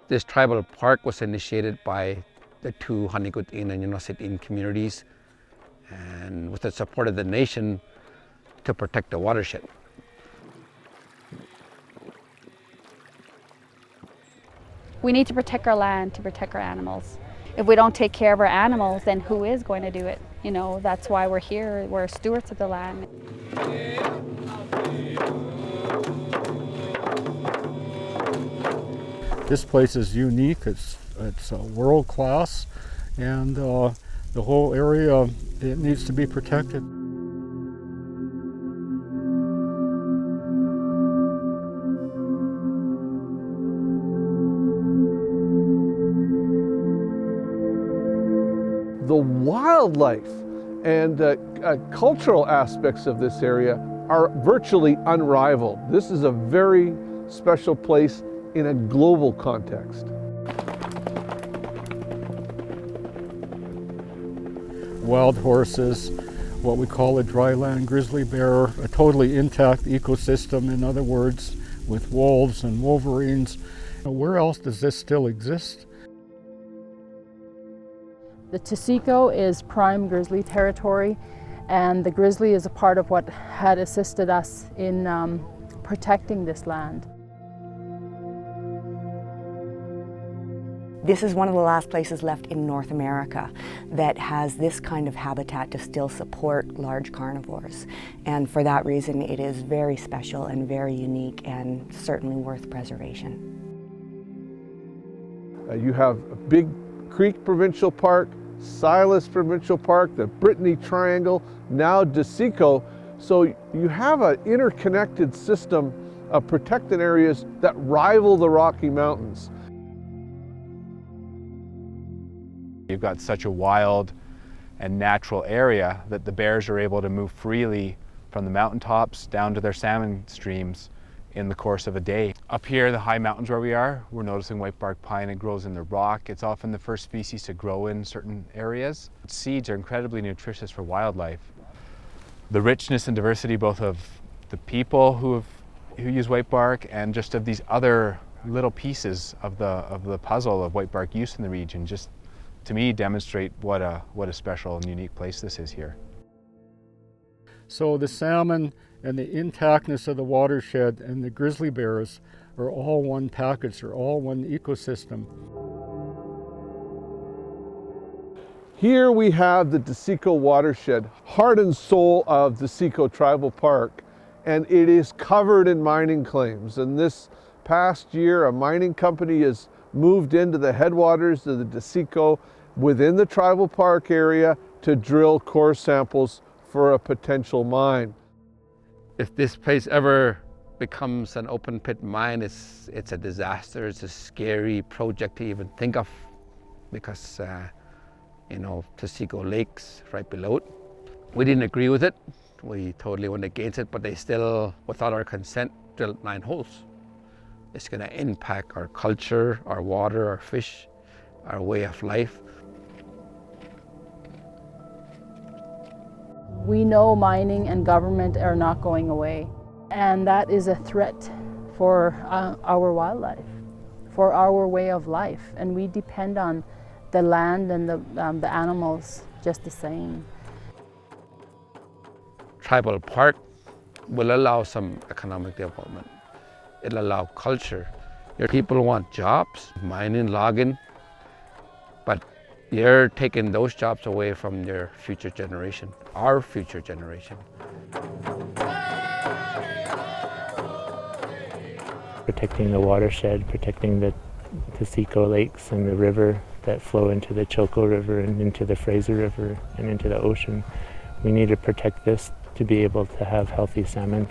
This tribal park was initiated by the two Tsilhqot'in and Dasiqox communities, and with the support of the nation to protect the watershed. We need to protect our land, to protect our animals. If we don't take care of our animals, then who is going to do it? You know, that's why we're here. We're stewards of the land. This place is unique. It's world class, and the whole area, it needs to be protected. The wildlife and cultural aspects of this area are virtually unrivaled. This is a very special place in a global context. Wild horses, what we call a dryland grizzly bear, a totally intact ecosystem, in other words, with wolves and wolverines. Where else does this still exist? The Tsilhqot'in is prime grizzly territory, and the grizzly is a part of what had assisted us in protecting this land. This is one of the last places left in North America that has this kind of habitat to still support large carnivores. And for that reason, it is very special and very unique and certainly worth preservation. You have a Big Creek Provincial Park, Silas Provincial Park, the Brittany Triangle, now Dasiqox. So you have an interconnected system of protected areas that rival the Rocky Mountains. You've got such a wild and natural area that the bears are able to move freely from the mountaintops down to their salmon streams in the course of a day. Up here, the high mountains where we are, we're noticing whitebark pine. It grows in the rock. It's often the first species to grow in certain areas. Seeds are incredibly nutritious for wildlife. The richness and diversity both of the people who use whitebark and just of these other little pieces of the puzzle of whitebark use in the region just, to me, demonstrate what a special and unique place this is here. So the salmon and the intactness of the watershed and the grizzly bears are all one package, they're all one ecosystem. Here we have the Dasiqox watershed, heart and soul of Dasiqox Tribal Park, and it is covered in mining claims. And this past year, a mining company has moved into the headwaters of the Dasiqox within the tribal park area to drill core samples for a potential mine. If this place ever becomes an open pit mine, it's a disaster. It's a scary project to even think of because, you know, Dasiqox Lake's right below it. We didn't agree with it. We totally went against it, but they still, without our consent, drilled 9 holes. It's going to impact our culture, our water, our fish, our way of life. We know mining and government are not going away, and that is a threat for our wildlife, for our way of life, and we depend on the land and the animals just the same. Tribal Park will allow some economic development. It'll allow culture. Your people want jobs, mining, logging, but you're taking those jobs away from your future generation, our future generation. Protecting the watershed, protecting the Tsilhqot'in lakes and the river that flow into the Tsilhqot'in River and into the Fraser River and into the ocean. We need to protect this to be able to have healthy salmon.